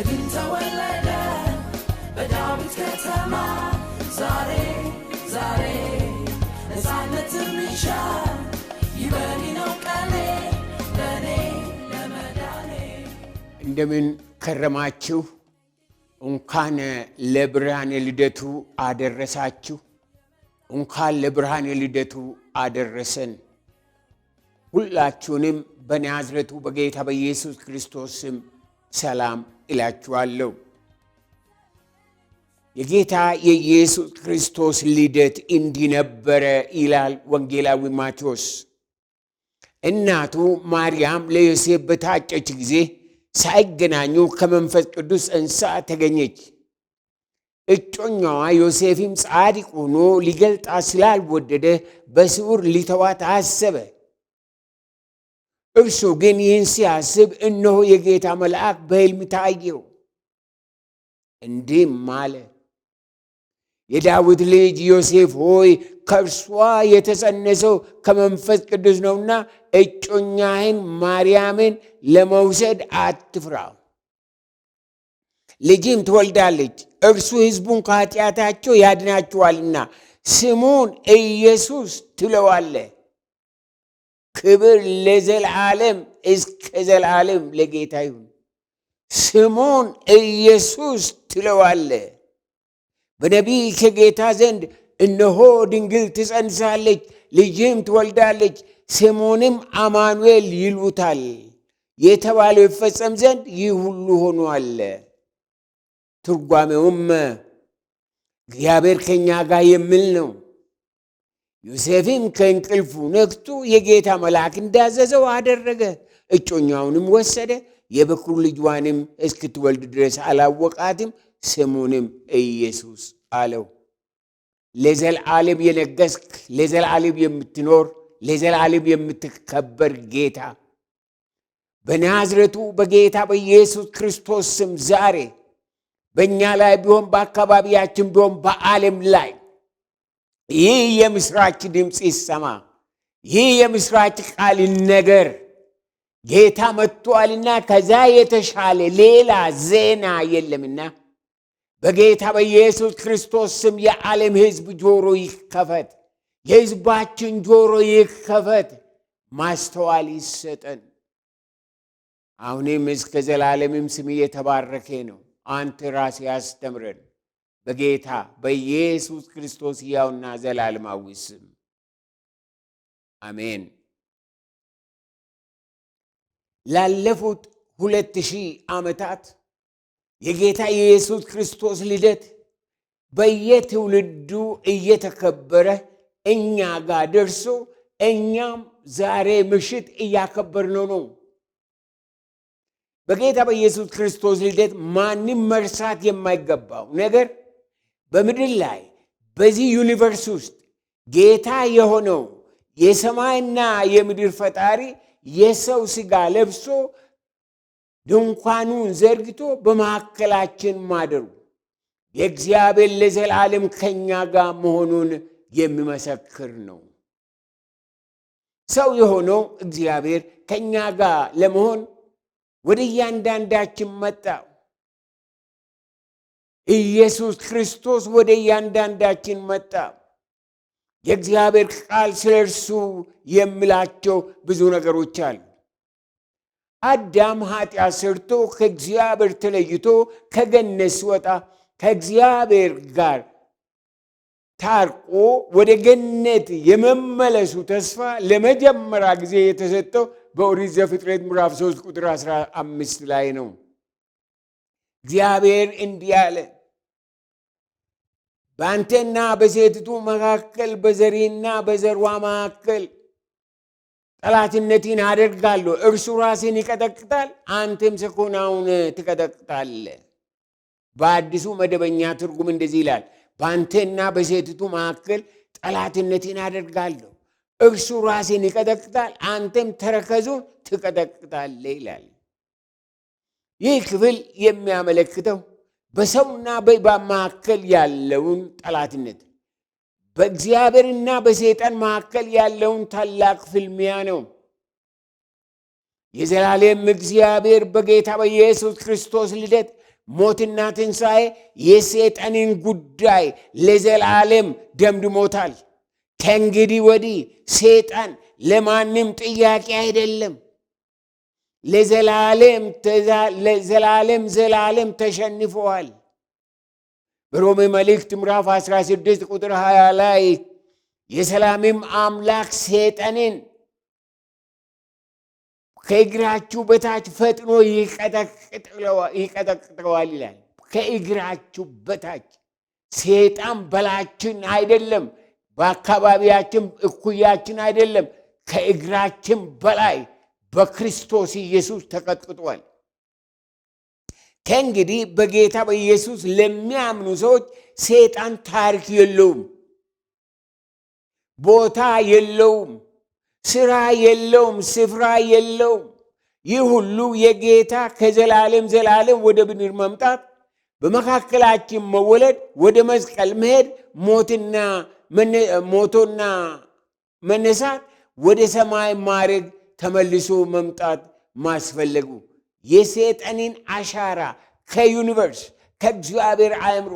መድን ተወለደ በዳዊት ከተማ ዛሬ ዛሬ ነፃነትን ይሻል ይበል ነው ቀኔ ለኔ ለመዳኔ። እንደምን ከረማችሁ? እንኳን ለብርሃነ ልደቱ አደረሳችሁ። እንኳን ለብርሃነ ልደቱ አደረሰን። ሁላችሁንም በናዝሬቱ በጌታ በኢየሱስ ክርስቶስ ስም ሰላም እላችኋለሁ። የጌታ የኢየሱስ ክርስቶስ ልደት እንዲህ ነበረ ይላል ወንጌላዊ ማቴዎስ። እናቱ ማርያም ለዮሴፍ በታጨች ጊዜ ሳይገናኙ ከመንፈስ ቅዱስ ጸንሳ ተገኘች። እጮኛዋ ዮሴፍም ጻድቅ ሆኖ ሊገልጣት ስላልወደደ በስውር ሊተዋት አሰበ። እርሱ ግን ይህን ሲያስብ እነሆ የጌታ መልአክ በሕልም ታየው፣ እንዲህም አለ፣ የዳዊት ልጅ ዮሴፍ ሆይ ከእርሷ የተጸነሰው ከመንፈስ ቅዱስ ነውና እጮኛህን ማርያምን ለመውሰድ አትፍራ። ልጅም ትወልዳለች፣ እርሱ ሕዝቡን ከኃጢአታቸው ያድናቸዋልና ስሙን ኢየሱስ ትለዋለህ። ክብር ለዘላለም እስከ ዘላለም ለጌታ ይሁን። ስሙን ኢየሱስ ትለዋለህ። በነቢይ ከጌታ ዘንድ እነሆ ድንግል ትጸንሳለች፣ ልጅም ትወልዳለች፣ ስሙንም አማኑኤል ይሉታል የተባለው ይፈጸም ዘንድ ይህ ሁሉ ሆኗል። ትርጓሜውም እግዚአብሔር ከእኛ ጋር የሚል ነው። ዮሴፍም ከእንቅልፉ ነቅቶ የጌታ መልአክ እንዳዘዘው አደረገ። እጮኛውንም ወሰደ፣ የበኩር ልጇንም እስክትወልድ ድረስ አላወቃትም። ስሙንም ኢየሱስ አለው። ለዘላለም የነገስክ፣ ለዘላለም የምትኖር፣ ለዘላለም የምትከበር ጌታ በናዝሬቱ በጌታ በኢየሱስ ክርስቶስ ስም ዛሬ በእኛ ላይ ቢሆን በአካባቢያችን ቢሆን በዓለም ላይ ይህ የምስራች ድምፅ ይሰማ። ይህ የምስራች ቃል ነገር ጌታ መጥቷልና ከዛ የተሻለ ሌላ ዜና የለምና በጌታ በኢየሱስ ክርስቶስ ስም የዓለም ሕዝብ ጆሮ ይከፈት፣ የሕዝባችን ጆሮ ይከፈት፣ ማስተዋል ይሰጠን። አሁንም እስከ ዘላለምም ስም የተባረከ ነው። አንተ ራስህ ያስተምረን በጌታ በኢየሱስ ክርስቶስ ሕያውና ዘላለማዊ ስም አሜን። ላለፉት 2000 ዓመታት የጌታ የኢየሱስ ክርስቶስ ልደት በየትውልዱ እየተከበረ እኛ ጋር ደርሶ እኛም ዛሬ ምሽት እያከበርነው ነው። በጌታ በኢየሱስ ክርስቶስ ልደት ማንም መርሳት የማይገባው ነገር በምድር ላይ በዚህ ዩኒቨርስ ውስጥ ጌታ የሆነው የሰማይና የምድር ፈጣሪ የሰው ሥጋ ለብሶ ድንኳኑን ዘርግቶ በመካከላችን ማደሩ የእግዚአብሔር ለዘላለም ከኛ ጋር መሆኑን የሚመሰክር ነው። ሰው የሆነው እግዚአብሔር ከኛ ጋር ለመሆን ወደ እያንዳንዳችን መጣ። ኢየሱስ ክርስቶስ ወደ እያንዳንዳችን መጣ። የእግዚአብሔር ቃል ስለ እርሱ የሚላቸው ብዙ ነገሮች አሉ። አዳም ኃጢአት ሰርቶ ከእግዚአብሔር ተለይቶ ከገነት ሲወጣ ከእግዚአብሔር ጋር ታርቆ ወደ ገነት የመመለሱ ተስፋ ለመጀመሪያ ጊዜ የተሰጠው በኦሪት ዘፍጥረት ምዕራፍ 3 ቁጥር 15 ላይ ነው። እግዚአብሔር እንዲህ አለ፣ በአንተና በሴቲቱ መካከል በዘርህና በዘርዋ መካከል ጠላትነትን አደርጋለሁ። እርሱ ራስን ይቀጠቅጣል፣ አንተም ሰኮናውን ትቀጠቅጣለህ። በአዲሱ መደበኛ ትርጉም እንደዚህ ይላል፣ በአንተና በሴቲቱ መካከል ጠላትነትን አደርጋለሁ። እርሱ ራስን ይቀጠቅጣል፣ አንተም ተረከዙን ትቀጠቅጣለህ ይላል። ይህ ክፍል የሚያመለክተው በሰውና በእባብ መካከል ያለውን ጠላትነት፣ በእግዚአብሔርና በሰይጣን መካከል ያለውን ታላቅ ፍልሚያ ነው። የዘላለም እግዚአብሔር በጌታ በኢየሱስ ክርስቶስ ልደት ሞትና ትንሣኤ የሰይጣንን ጉዳይ ለዘላለም ደምድሞታል። ከእንግዲህ ወዲህ ሰይጣን ለማንም ጥያቄ አይደለም። ለዘላለም ተሸንፈዋል። በሮሜ መልእክት ምዕራፍ 16 ቁጥር 20 ላይ የሰላምም አምላክ ሰይጣንን ከእግራችሁ በታች ፈጥኖ ይቀጠቅጠዋል ይላል። ከእግራችሁ በታች ሰይጣን በላችን አይደለም፣ በአካባቢያችን እኩያችን አይደለም፣ ከእግራችን በላይ በክርስቶስ ኢየሱስ ተቀጥቅጧል። ከእንግዲህ በጌታ በኢየሱስ ለሚያምኑ ሰዎች ሰይጣን ታሪክ የለውም፣ ቦታ የለውም፣ ስራ የለውም፣ ስፍራ የለውም። ይህ ሁሉ የጌታ ከዘላለም ዘላለም ወደ ምድር መምጣት፣ በመካከላችን መወለድ፣ ወደ መስቀል መሄድ፣ ሞቶና መነሳት፣ ወደ ሰማይ ማዕረግ ተመልሶ መምጣት ማስፈለጉ የሰይጣንን አሻራ ከዩኒቨርስ ከእግዚአብሔር አእምሮ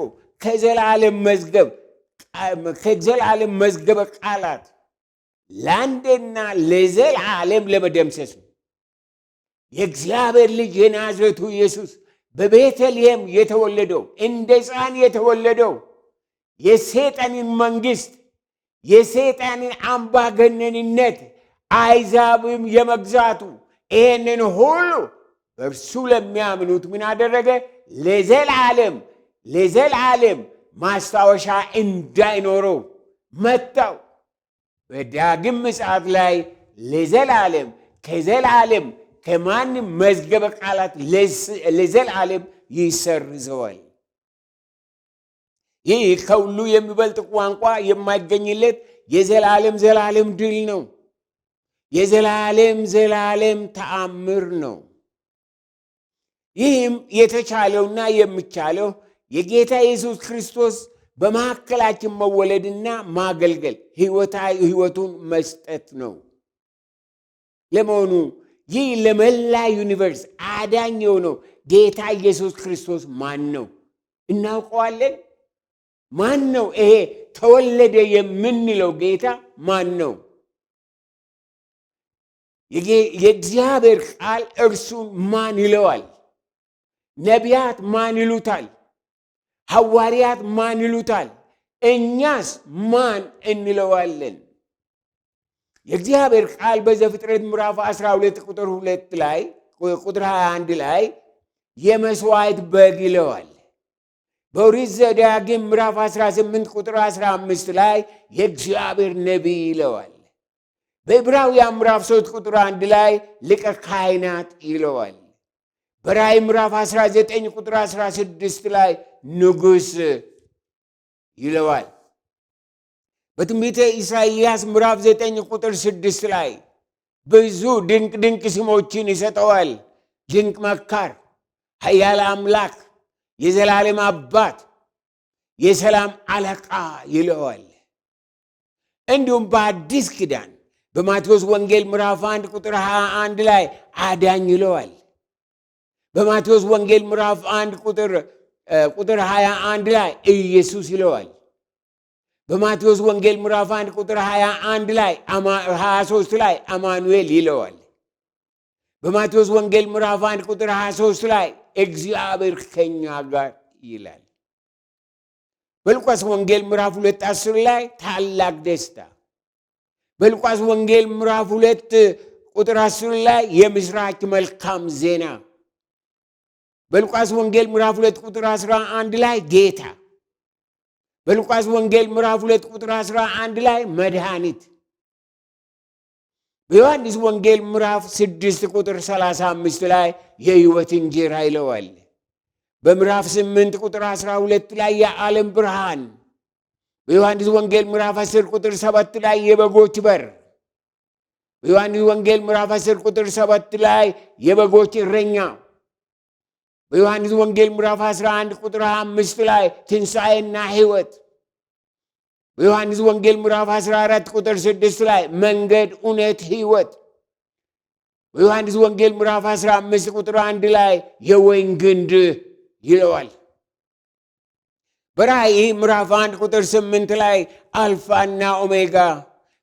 ከዘላለም መዝገበ ቃላት ለአንዴና ለዘላለም ለመደምሰስ ነው። የእግዚአብሔር ልጅ የናዝሬቱ ኢየሱስ በቤተልሔም የተወለደው እንደ ሕፃን የተወለደው የሰይጣንን መንግሥት የሰይጣንን አምባገነንነት አሕዛብም የመግዛቱ ይህንን ሁሉ በእርሱ ለሚያምኑት ምን አደረገ? ለዘላለም ማስታወሻ እንዳይኖረው መታው። በዳግም ምጽአት ላይ ከዘላለም ከማንም መዝገበ ቃላት ለዘላለም ይሰርዘዋል። ይህ ከሁሉ የሚበልጥ ቋንቋ የማይገኝለት የዘላለም ድል ነው። የዘላለም ተአምር ነው። ይህም የተቻለውና የሚቻለው የጌታ ኢየሱስ ክርስቶስ በመካከላችን መወለድና ማገልገል ሕይወቱን መስጠት ነው። ለመሆኑ ይህ ለመላ ዩኒቨርስ አዳኝ የሆነው ጌታ ኢየሱስ ክርስቶስ ማን ነው? እናውቀዋለን? ማን ነው? ይሄ ተወለደ የምንለው ጌታ ማን ነው? የእግዚአብሔር ቃል እርሱን ማን ይለዋል? ነቢያት ማን ይሉታል? ሐዋርያት ማን ይሉታል? እኛስ ማን እንለዋለን? የእግዚአብሔር ቃል በዘፍጥረት ምዕራፍ 12 ቁጥር 2 ላይ ቁጥር 21 ላይ የመስዋዕት በግ ይለዋል። በኦሪት ዘዳግም ምዕራፍ 18 ቁጥር 15 ላይ የእግዚአብሔር ነቢይ ይለዋል። በዕብራውያን ምዕራፍ 3 ቁጥር 1 ላይ ሊቀ ካህናት ይለዋል። በራእይ ምዕራፍ 19 ቁጥር 16 ላይ ንጉሥ ይለዋል። በትንቢተ ኢሳይያስ ምዕራፍ 9 ቁጥር 6 ላይ ብዙ ድንቅ ስሞችን ይሰጠዋል። ድንቅ መካር፣ ኃያል አምላክ፣ የዘላለም አባት፣ የሰላም አለቃ ይለዋል። እንዲሁም በአዲስ ኪዳን በማቴዎስ ወንጌል ምዕራፍ 1 ቁጥር 21 ላይ አዳኝ ይለዋል። በማቴዎስ ወንጌል ምዕራፍ 1 ቁጥር 21 ላይ ኢየሱስ ይለዋል። በማቴዎስ ወንጌል ምዕራፍ 1 ቁጥር 21 ላይ 23 ላይ አማኑኤል ይለዋል። በማቴዎስ ወንጌል ምዕራፍ 1 ቁጥር 23 ላይ እግዚአብሔር ከኛ ጋር ይላል። በሉቃስ ወንጌል ምዕራፍ 2 10 ላይ ታላቅ ደስታ። በሉቃስ ወንጌል ምዕራፍ 2 ቁጥር 10 ላይ የምስራች መልካም ዜና። በሉቃስ ወንጌል ምዕራፍ 2 ቁጥር 11 ላይ ጌታ። በሉቃስ ወንጌል ምዕራፍ 2 ቁጥር 11 ላይ መድኃኒት። በዮሐንስ ወንጌል ምዕራፍ 6 ቁጥር 35 ላይ የሕይወት እንጀራ ይለዋል። በምዕራፍ 8 ቁጥር 12 ላይ የዓለም ብርሃን። በዮሐንስ ወንጌል ምዕራፍ 10 ቁጥር 7 ላይ የበጎች በር። በዮሐንስ ወንጌል ምዕራፍ 10 ቁጥር 7 ላይ የበጎች እረኛ። በዮሐንስ ወንጌል ምዕራፍ 11 ቁጥር 5 ላይ ትንሣኤና ሕይወት። በዮሐንስ ወንጌል ምዕራፍ 14 ቁጥር 6 ላይ መንገድ፣ እውነት፣ ሕይወት። በዮሐንስ ወንጌል ምዕራፍ 15 ቁጥር 1 ላይ የወይን ግንድ ይለዋል። በራእይ ምዕራፍ 1 ቁጥር 8 ላይ አልፋና ኦሜጋ፣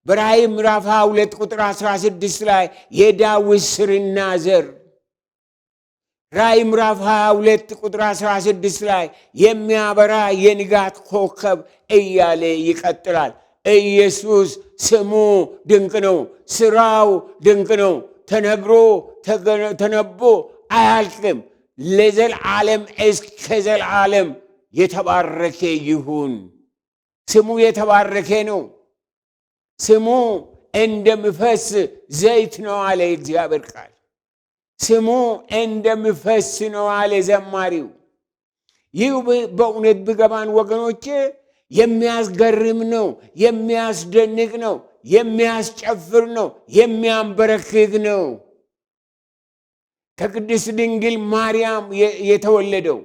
በራእይ ምዕራፍ 22 ቁጥር 16 ላይ የዳዊት ስርና ዘር፣ ራእይ ምዕራፍ 22 ቁጥር 16 ላይ የሚያበራ የንጋት ኮከብ እያለ ይቀጥላል። ኢየሱስ ስሙ ድንቅ ነው፣ ስራው ድንቅ ነው። ተነግሮ ተነቦ አያልቅም። ለዘላለም እስከ ዘላለም የተባረከ ይሁን። ስሙ የተባረከ ነው። ስሙ እንደሚፈስ ዘይት ነው አለ እግዚአብሔር ቃል። ስሙ እንደሚፈስ ነው አለ ዘማሪው። ይህ በእውነት ቢገባን ወገኖቼ የሚያስገርም ነው፣ የሚያስደንቅ ነው፣ የሚያስጨፍር ነው፣ የሚያንበረክክ ነው። ከቅድስት ድንግል ማርያም የተወለደው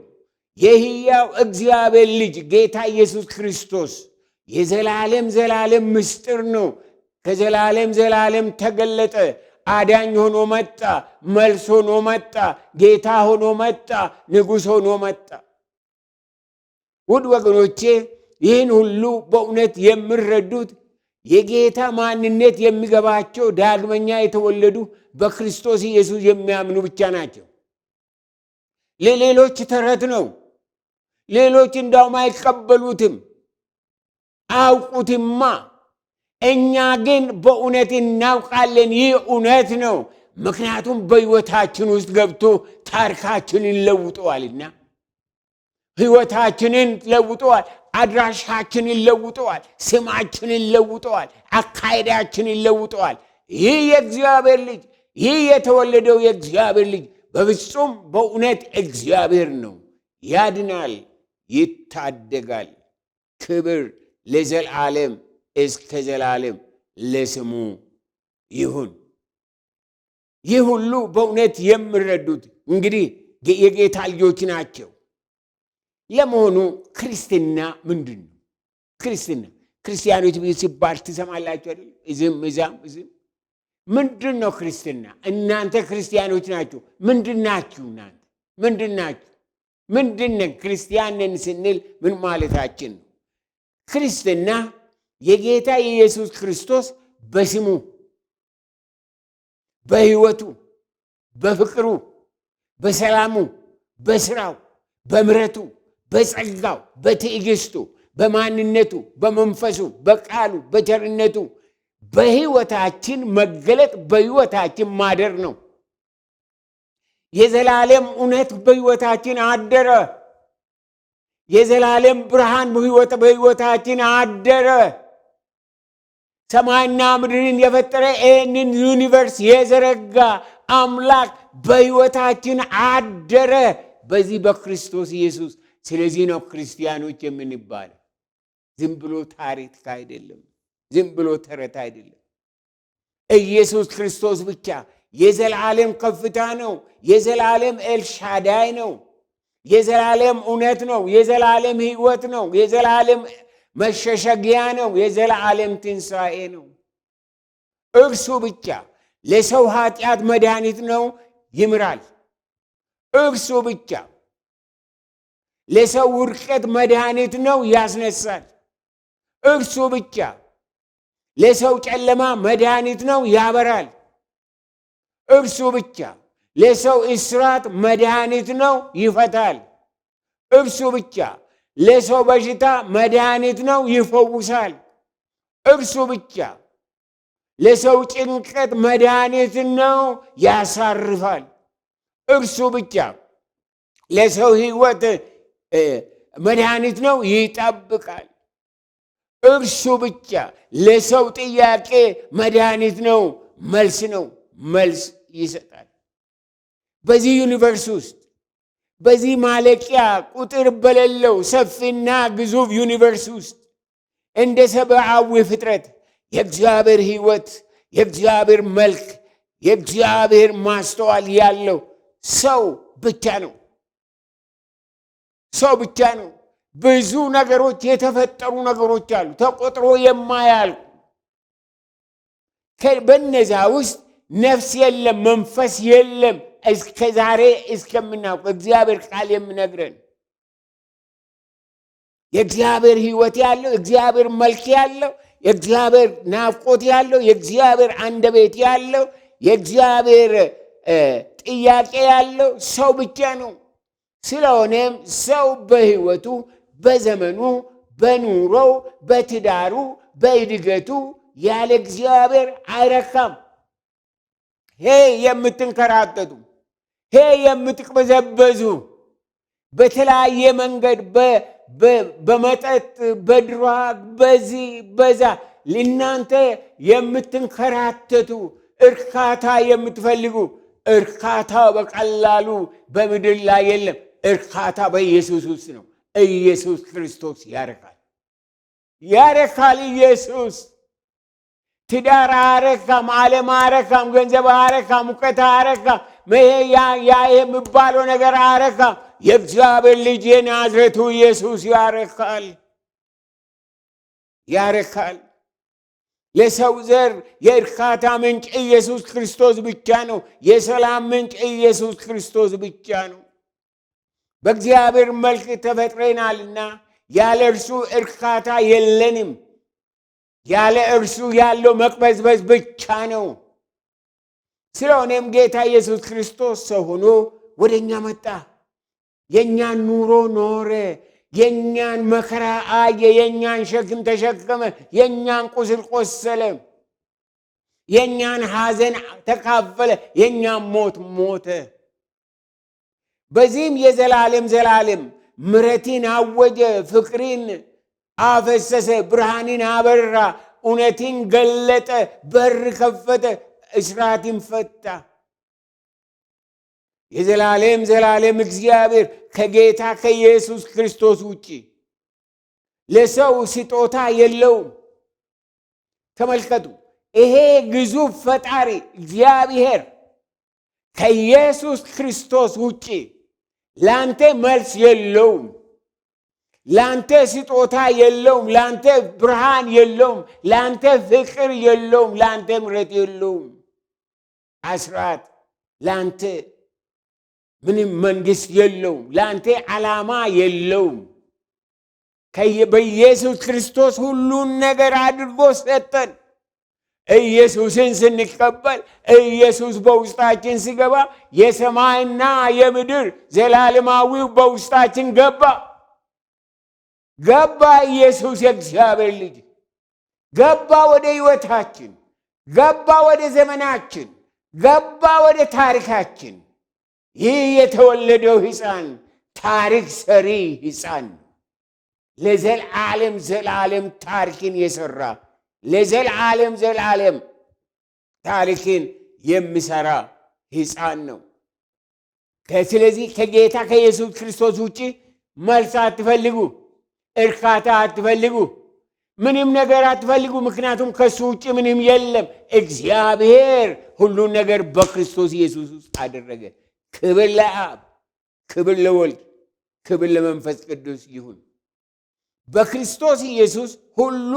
የሕያው እግዚአብሔር ልጅ ጌታ ኢየሱስ ክርስቶስ የዘላለም ዘላለም ምስጢር ነው። ከዘላለም ዘላለም ተገለጠ። አዳኝ ሆኖ መጣ፣ መልስ ሆኖ መጣ፣ ጌታ ሆኖ መጣ፣ ንጉሥ ሆኖ መጣ። ውድ ወገኖቼ ይህን ሁሉ በእውነት የሚረዱት የጌታ ማንነት የሚገባቸው ዳግመኛ የተወለዱ በክርስቶስ ኢየሱስ የሚያምኑ ብቻ ናቸው። ለሌሎች ተረት ነው። ሌሎች እንዳውም አይቀበሉትም፣ አውቁትማ። እኛ ግን በእውነት እናውቃለን። ይህ እውነት ነው። ምክንያቱም በሕይወታችን ውስጥ ገብቶ ታሪካችንን ለውጠዋልና፣ ሕይወታችንን ለውጠዋል፣ አድራሻችንን ለውጠዋል፣ ስማችንን ለውጠዋል፣ አካሄዳችንን ለውጠዋል። ይህ የእግዚአብሔር ልጅ፣ ይህ የተወለደው የእግዚአብሔር ልጅ በፍጹም በእውነት እግዚአብሔር ነው። ያድናል፣ ይታደጋል። ክብር ለዘላለም እስከ ዘላለም ለስሙ ይሁን። ይህ ሁሉ በእውነት የሚረዱት እንግዲህ የጌታ ልጆች ናቸው። ለመሆኑ ክርስትና ምንድን ነው? ክርስትና ክርስቲያኖች ሲባል ትሰማላችሁ አይደል? እዝም እዛም እዝም። ምንድን ነው ክርስትና? እናንተ ክርስቲያኖች ናችሁ። ምንድን ናችሁ? እናንተ ምንድን ናችሁ? ምንድነን? ክርስቲያንን ስንል ምን ማለታችን ነው? ክርስትና የጌታ የኢየሱስ ክርስቶስ በስሙ፣ በሕይወቱ፣ በፍቅሩ፣ በሰላሙ፣ በስራው፣ በምሕረቱ፣ በጸጋው፣ በትዕግስቱ፣ በማንነቱ፣ በመንፈሱ፣ በቃሉ፣ በቸርነቱ በሕይወታችን መገለጥ፣ በሕይወታችን ማደር ነው። የዘላለም እውነት በሕይወታችን አደረ። የዘላለም ብርሃን በሕይወታችን አደረ። ሰማይና ምድርን የፈጠረ ይህንን ዩኒቨርስ የዘረጋ አምላክ በሕይወታችን አደረ በዚህ በክርስቶስ ኢየሱስ። ስለዚህ ነው ክርስቲያኖች የምንባለው። ዝም ብሎ ታሪክ አይደለም፣ ዝም ብሎ ተረት አይደለም። ኢየሱስ ክርስቶስ ብቻ የዘላለም ከፍታ ነው። የዘላለም ኤልሻዳይ ነው። የዘላለም እውነት ነው። የዘላለም ሕይወት ነው። የዘላለም መሸሸጊያ ነው። የዘላለም ትንሣኤ ነው። እርሱ ብቻ ለሰው ኃጢአት መድኃኒት ነው፣ ይምራል። እርሱ ብቻ ለሰው ውድቀት መድኃኒት ነው፣ ያስነሳል። እርሱ ብቻ ለሰው ጨለማ መድኃኒት ነው፣ ያበራል። እርሱ ብቻ ለሰው እስራት መድኃኒት ነው፣ ይፈታል። እርሱ ብቻ ለሰው በሽታ መድኃኒት ነው፣ ይፈውሳል። እርሱ ብቻ ለሰው ጭንቀት መድኃኒት ነው፣ ያሳርፋል። እርሱ ብቻ ለሰው ሕይወት መድኃኒት ነው፣ ይጠብቃል። እርሱ ብቻ ለሰው ጥያቄ መድኃኒት ነው፣ መልስ ነው፣ መልስ ይሰጣል። በዚህ ዩኒቨርስ ውስጥ በዚህ ማለቂያ ቁጥር በሌለው ሰፊና ግዙፍ ዩኒቨርስ ውስጥ እንደ ሰብአዊ ፍጥረት የእግዚአብሔር ሕይወት፣ የእግዚአብሔር መልክ፣ የእግዚአብሔር ማስተዋል ያለው ሰው ብቻ ነው። ሰው ብቻ ነው። ብዙ ነገሮች፣ የተፈጠሩ ነገሮች አሉ፣ ተቆጥሮ የማያልቁ። በነዚያ ውስጥ ነፍስ የለም፣ መንፈስ የለም። እስከ ዛሬ እስከምናውቅ እግዚአብሔር ቃል የሚነግረን የእግዚአብሔር ሕይወት ያለው፣ የእግዚአብሔር መልክ ያለው፣ የእግዚአብሔር ናፍቆት ያለው፣ የእግዚአብሔር አንደበት ያለው፣ የእግዚአብሔር ጥያቄ ያለው ሰው ብቻ ነው። ስለሆነም ሰው በሕይወቱ፣ በዘመኑ፣ በኑሮው፣ በትዳሩ፣ በእድገቱ ያለ እግዚአብሔር አይረካም። የምትንከራተቱ፣ የምትቅበዘበዙ በተለያየ መንገድ በመጠጥ፣ በድራግ፣ በዚህ በዛ ለእናንተ የምትንከራተቱ እርካታ የምትፈልጉ፣ እርካታ በቀላሉ በምድር ላይ የለም። እርካታ በኢየሱስ ውስጥ ነው። ኢየሱስ ክርስቶስ ያረካል፣ ያረካል። ኢየሱስ ትዳር አረካም፣ ዓለም አረካም፣ ገንዘብ አረካም፣ እውቀት አረካም፣ ያ የሚባለው ነገር አረካም። የእግዚአብሔር ልጅ የናዝሬቱ ኢየሱስ ያረካል፣ ያረካል። ለሰው ዘር የእርካታ ምንጭ ኢየሱስ ክርስቶስ ብቻ ነው። የሰላም ምንጭ ኢየሱስ ክርስቶስ ብቻ ነው። በእግዚአብሔር መልክ ተፈጥረናልና ያለ እርሱ እርካታ የለንም። ያለ እርሱ ያለው መቅበዝበዝ ብቻ ነው። ስለሆነም ጌታ ኢየሱስ ክርስቶስ ሰው ሆኖ ወደ እኛ መጣ። የእኛን ኑሮ ኖረ፣ የእኛን መከራ አየ፣ የእኛን ሸክም ተሸከመ፣ የእኛን ቁስል ቆሰለ፣ የእኛን ሐዘን ተካፈለ፣ የእኛን ሞት ሞተ። በዚህም የዘላለም ምሕረትን አወጀ፣ ፍቅርን አፈሰሰ፣ ብርሃንን አበራ፣ እውነትን ገለጠ፣ በር ከፈተ፣ እስራትን ፈታ። የዘላለም እግዚአብሔር ከጌታ ከኢየሱስ ክርስቶስ ውጪ ለሰው ስጦታ የለውም። ተመልከቱ፣ ይሄ ግዙፍ ፈጣሪ እግዚአብሔር ከኢየሱስ ክርስቶስ ውጪ ላንተ መልስ የለውም፣ ላንተ ስጦታ የለውም፣ ላንተ ብርሃን የለውም፣ ላንተ ፍቅር የለውም፣ ላንተ ምሕረት የለውም። አስራት ላንተ ምንም መንግስት የለውም፣ ላንተ ዓላማ የለውም። በኢየሱስ ክርስቶስ ሁሉን ነገር አድርጎ ሰጠን። ኢየሱስን ስንቀበል፣ ኢየሱስ በውስጣችን ሲገባ የሰማይና የምድር ዘላለማዊው በውስጣችን ገባ። ኢየሱስ የእግዚአብሔር ልጅ ገባ ወደ ሕይወታችን፣ ገባ ወደ ዘመናችን፣ ገባ ወደ ታሪካችን። ይህ የተወለደው ሕፃን ታሪክ ሰሪ ሕፃን ነው። ለዘላለም ታሪክን የሰራ፣ ለዘላለም ታሪክን የሚሰራ ሕፃን ነው። ስለዚህ ከጌታ ከኢየሱስ ክርስቶስ ውጭ መልስ አትፈልጉ፣ እርካታ አትፈልጉ፣ ምንም ነገር አትፈልጉ። ምክንያቱም ከሱ ውጭ ምንም የለም። እግዚአብሔር ሁሉን ነገር በክርስቶስ ኢየሱስ ውስጥ አደረገ። ክብር ለአብ፣ ክብር ለወልድ፣ ክብር ለመንፈስ ቅዱስ ይሁን። በክርስቶስ ኢየሱስ ሁሉ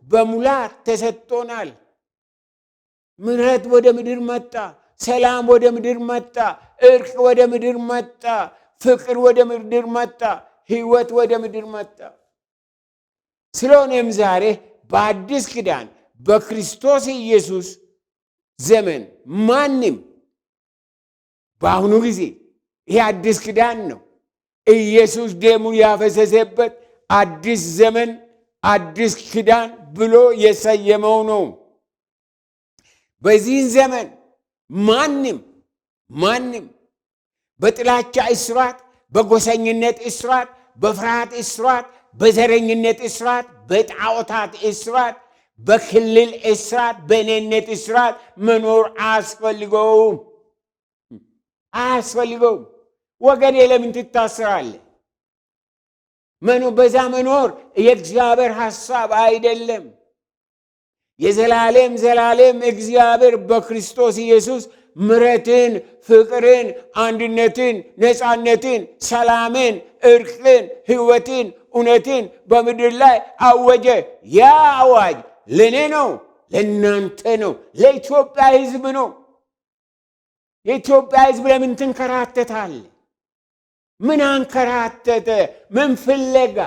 በሙላት ተሰጥቶናል። ምሕረት ወደ ምድር መጣ፣ ሰላም ወደ ምድር መጣ፣ እርቅ ወደ ምድር መጣ፣ ፍቅር ወደ ምድር መጣ፣ ሕይወት ወደ ምድር መጣ። ስለሆነም ዛሬ በአዲስ ኪዳን በክርስቶስ ኢየሱስ ዘመን ማንም በአሁኑ ጊዜ ይህ አዲስ ኪዳን ነው። ኢየሱስ ደሙን ያፈሰሰበት አዲስ ዘመን፣ አዲስ ኪዳን ብሎ የሰየመው ነው። በዚህ ዘመን ማንም በጥላቻ እስራት፣ በጎሰኝነት እስራት፣ በፍርሃት እስራት፣ በዘረኝነት እስራት፣ በጣዖታት እስራት፣ በክልል እስራት፣ በእኔነት እስራት መኖር አያስፈልገውም። ወገኔ ለምን ትታስራለህ? በዛ መኖር የእግዚአብሔር ሐሳብ አይደለም። የዘላለም እግዚአብሔር በክርስቶስ ኢየሱስ ምሕረትን፣ ፍቅርን፣ አንድነትን፣ ነፃነትን፣ ሰላምን፣ እርቅን፣ ሕይወትን፣ እውነትን በምድር ላይ አወጀ። ያ አዋጅ ለእኔ ነው፣ ለእናንተ ነው፣ ለኢትዮጵያ ሕዝብ ነው። የኢትዮጵያ ሕዝብ ለምን ትንከራተታለ? ምን አንከራተተ? ምን ፍለጋ?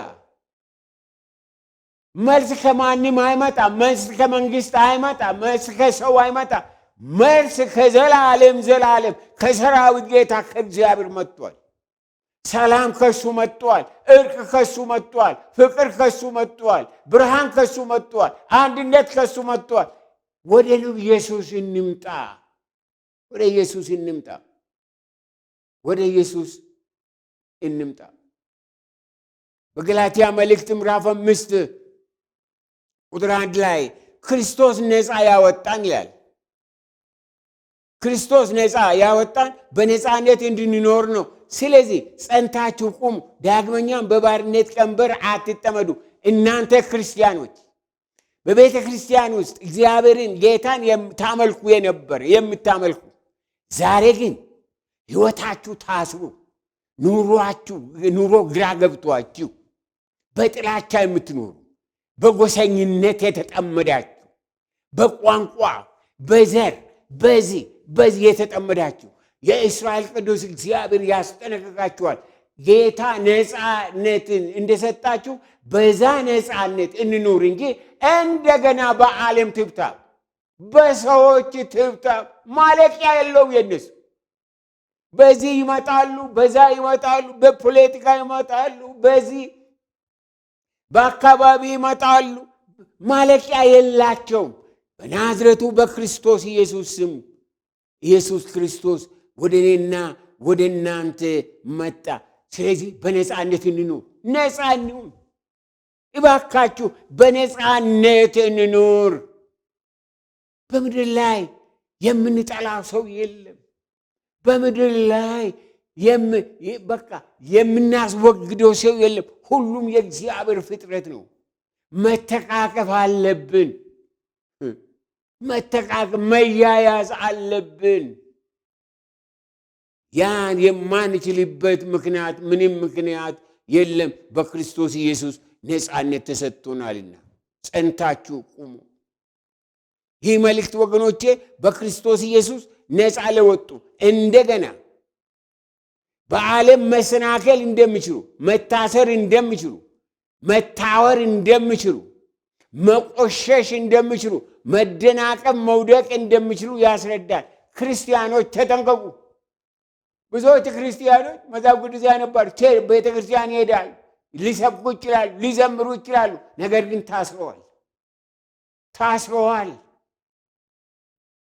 መልስ ከማንም አይመጣ። መልስ ከመንግስት አይመጣ። መልስ ከሰው አይመጣ። መልስ ከዘላለም ዘላለም ከሰራዊት ጌታ ከእግዚአብሔር መጥቷል። ሰላም ከሱ መጥቷል። እርቅ ከሱ መጥቷል። ፍቅር ከሱ መጥቷል። ብርሃን ከሱ መጥቷል። አንድነት ከሱ መጥቷል። ወደ ኢየሱስ እንምጣ። ወደ ኢየሱስ እንምጣ። ወደ ኢየሱስ እንምጣ። በገላትያ መልእክት ምዕራፍ 5 ቁጥር 1 ላይ ክርስቶስ ነፃ ያወጣን ይላል። ክርስቶስ ነፃ ያወጣን በነፃነት እንድንኖር ነው። ስለዚህ ጸንታችሁ ቁሙ፣ ዳግመኛም በባርነት ቀንበር አትጠመዱ። እናንተ ክርስቲያኖች በቤተ ክርስቲያን ውስጥ እግዚአብሔርን ጌታን ታመልኩ የነበረ የምታመልኩ፣ ዛሬ ግን ሕይወታችሁ ታስሩ፣ ኑሮ ግራ ገብቷችሁ በጥላቻ የምትኖሩ፣ በጎሰኝነት የተጠመዳችሁ፣ በቋንቋ በዘር በዚህ የተጠመዳችሁ የእስራኤል ቅዱስ እግዚአብሔር ያስጠነቅቃችኋል። ጌታ ነፃነትን እንደሰጣችሁ በዛ ነፃነት እንኑር እንጂ እንደገና በዓለም ትብታብ፣ በሰዎች ትብታብ ማለቂያ የለው። የነሱ በዚህ ይመጣሉ፣ በዛ ይመጣሉ፣ በፖለቲካ ይመጣሉ፣ በዚህ በአካባቢ ይመጣሉ። ማለቂያ የላቸውም። በናዝረቱ በክርስቶስ ኢየሱስ ስም ኢየሱስ ክርስቶስ ወደ እኔና ወደ እናንተ መጣ። ስለዚህ በነፃነት እንኑር። ነፃ እንሁን እባካችሁ፣ በነፃነት እንኑር። በምድር ላይ የምንጠላው ሰው የለም። በምድር ላይ በቃ የምናስወግደው ሰው የለም። ሁሉም የእግዚአብሔር ፍጥረት ነው። መተቃቀፍ አለብን። መያያዝ አለብን። ያን የማንችልበት ምክንያት ምንም ምክንያት የለም። በክርስቶስ ኢየሱስ ነፃነት ተሰጥቶናልና ጸንታችሁ ቁሙ። ይህ መልእክት ወገኖቼ በክርስቶስ ኢየሱስ ነፃ ለወጡ እንደገና በዓለም መሰናከል እንደሚችሉ፣ መታሰር እንደሚችሉ፣ መታወር እንደሚችሉ፣ መቆሸሽ እንደሚችሉ፣ መደናቀም መውደቅ እንደሚችሉ ያስረዳል። ክርስቲያኖች ተጠንቀቁ። ብዙዎች ክርስቲያኖች መጽሐፍ ቅዱስ ያነባሉ፣ ቤተ ክርስቲያን ይሄዳሉ፣ ሊሰብኩ ይችላሉ፣ ሊዘምሩ ይችላሉ። ነገር ግን ታስረዋል።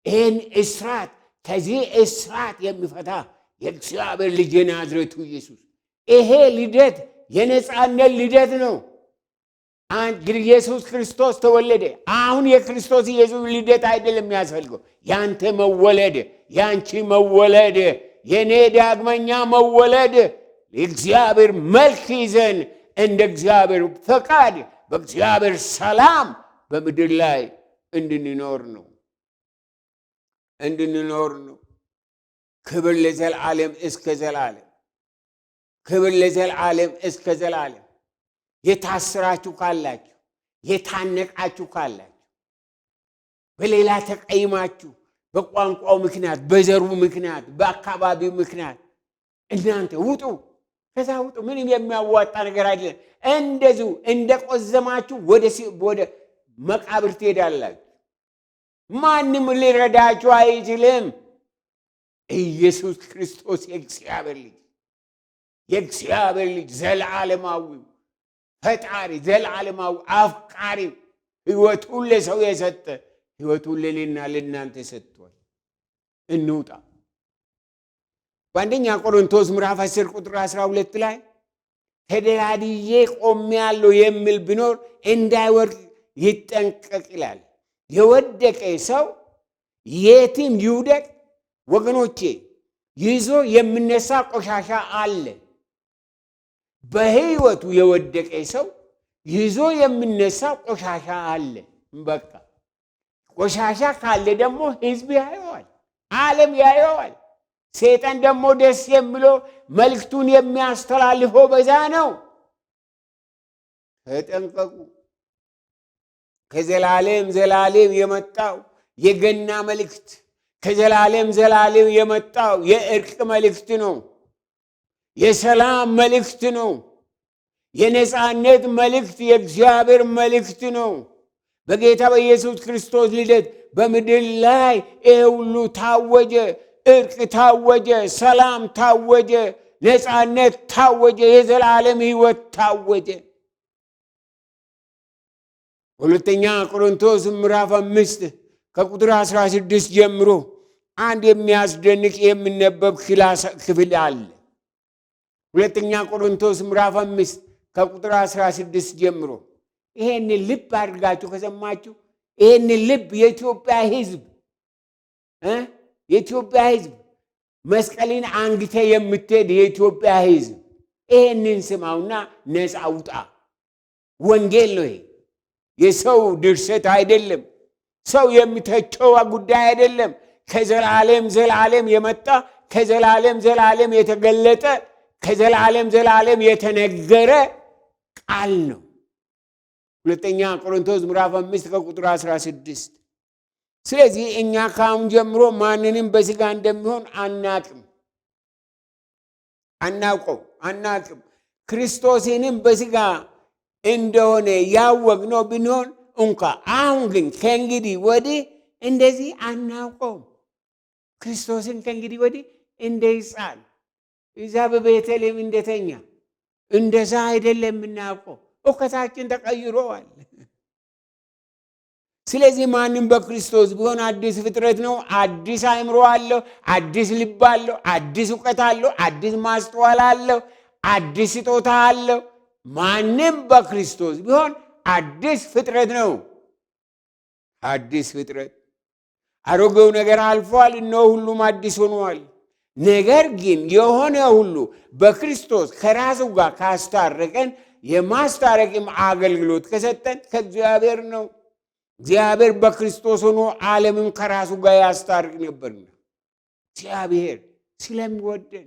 ይህን እስራት ከዚህ እስራት የሚፈታ የእግዚአብሔር ልጅ የናዝሬቱ ኢየሱስ። ይሄ ልደት የነፃነት ልደት ነው። እንግዲህ ኢየሱስ ክርስቶስ ተወለደ። አሁን የክርስቶስ ኢየሱስ ልደት አይደለም የሚያስፈልገው፣ ያንተ መወለድ፣ ያንቺ መወለድ፣ የኔ ዳግመኛ መወለድ፣ የእግዚአብሔር መልክ ይዘን እንደ እግዚአብሔር ፈቃድ በእግዚአብሔር ሰላም በምድር ላይ እንድንኖር ነው። ክብር ለዘላለም እስከ ዘላለም። ክብር ለዘላለም እስከ ዘላለም። የታሰራችሁ ካላችሁ፣ የታነቃችሁ ካላችሁ፣ በሌላ ተቀይማችሁ፣ በቋንቋው ምክንያት፣ በዘሩ ምክንያት፣ በአካባቢው ምክንያት እናንተ ውጡ፣ ከዛ ውጡ። ምንም የሚያዋጣ ነገር አይደለም። እንደዚሁ እንደቆዘማችሁ ወደ መቃብር ትሄዳላችሁ። ማንም ሊረዳችሁ አይችልም። ኢየሱስ ክርስቶስ የእግዚአብሔር ልጅ ዘላለማዊ ፈጣሪ፣ ዘላለማዊ አፍቃሪ፣ ሕይወቱን ለሰው የሰጠ ሕይወቱን ለእኔና ለእናንተ ሰጥቷል። እንውጣ። በአንደኛ ቆሮንቶስ ምዕራፍ 10 ቁጥር 12 ላይ ተደላድዬ ቆሜያለሁ የሚል ቢኖር እንዳይወድቅ ይጠንቀቅ ይላል። የወደቀ ሰው የትም ይውደቅ ወገኖቼ ይዞ የሚነሳ ቆሻሻ አለ። በሕይወቱ የወደቀ ሰው ይዞ የሚነሳ ቆሻሻ አለ። በቃ ቆሻሻ ካለ ደግሞ ሕዝብ ያየዋል፣ ዓለም ያየዋል። ሰይጣን ደግሞ ደስ የሚለው መልእክቱን የሚያስተላልፈው በዛ ነው። ተጠንቀቁ። ከዘላለም ዘላለም የመጣው የገና መልእክት፣ ከዘላለም ዘላለም የመጣው የእርቅ መልእክት ነው። የሰላም መልእክት ነው። የነፃነት መልእክት የእግዚአብሔር መልእክት ነው። በጌታ በኢየሱስ ክርስቶስ ልደት በምድር ላይ ይሄ ሁሉ ታወጀ። እርቅ ታወጀ፣ ሰላም ታወጀ፣ ነፃነት ታወጀ፣ የዘላለም ሕይወት ታወጀ። ሁለተኛ ቆሮንቶስ ምዕራፍ 5 ከቁጥር 16 ጀምሮ አንድ የሚያስደንቅ የሚነበብ ክፍል አለ። ሁለተኛ ቆሮንቶስ ምዕራፍ 5 ከቁጥር 16 ጀምሮ ይሄንን ልብ አድርጋችሁ ከሰማችሁ ይሄንን ልብ የኢትዮጵያ ሕዝብ መስቀልን አንግተ የምትሄድ የኢትዮጵያ ሕዝብ ይሄንን ስማውና ነፃ ውጣ። ወንጌል ነው ይሄ። የሰው ድርሰት አይደለም። ሰው የሚተቸው ጉዳይ አይደለም። ከዘላለም ዘላለም የመጣ ከዘላለም ዘላለም የተገለጠ ከዘላለም ዘላለም የተነገረ ቃል ነው። ሁለተኛ ቆሮንቶስ ምዕራፍ 5 ከቁጥር 16። ስለዚህ እኛ ከአሁን ጀምሮ ማንንም በሥጋ እንደሚሆን አናውቅም። ክርስቶስንም በሥጋ እንደሆነ ያወቅነው ብንሆን እንኳ አሁን ግን ከእንግዲህ ወዲህ እንደዚህ አናውቀውም። ክርስቶስን ከእንግዲህ ወዲህ እንደ ሕፃን እዛ በቤተልሔም እንደተኛ እንደዛ አይደለም የምናውቀው። እውቀታችን ተቀይሯል። ስለዚህ ማንም በክርስቶስ ቢሆን አዲስ ፍጥረት ነው። አዲስ አእምሮ አለው፣ አዲስ ልብ አለው፣ አዲስ እውቀት አለው፣ አዲስ ማስተዋል አለው፣ አዲስ ስጦታ አለው። ማንም በክርስቶስ ቢሆን አዲስ ፍጥረት ነው። አዲስ ፍጥረት፣ አሮጌው ነገር አልፏል፣ እነሆ ሁሉም አዲስ ሆኗል። ነገር ግን የሆነ ሁሉ በክርስቶስ ከራሱ ጋር ካስታረቀን የማስታረቅም አገልግሎት ከሰጠን ከእግዚአብሔር ነው። እግዚአብሔር በክርስቶስ ሆኖ ዓለምን ከራሱ ጋር ያስታርቅ ነበርና እግዚአብሔር ስለሚወደን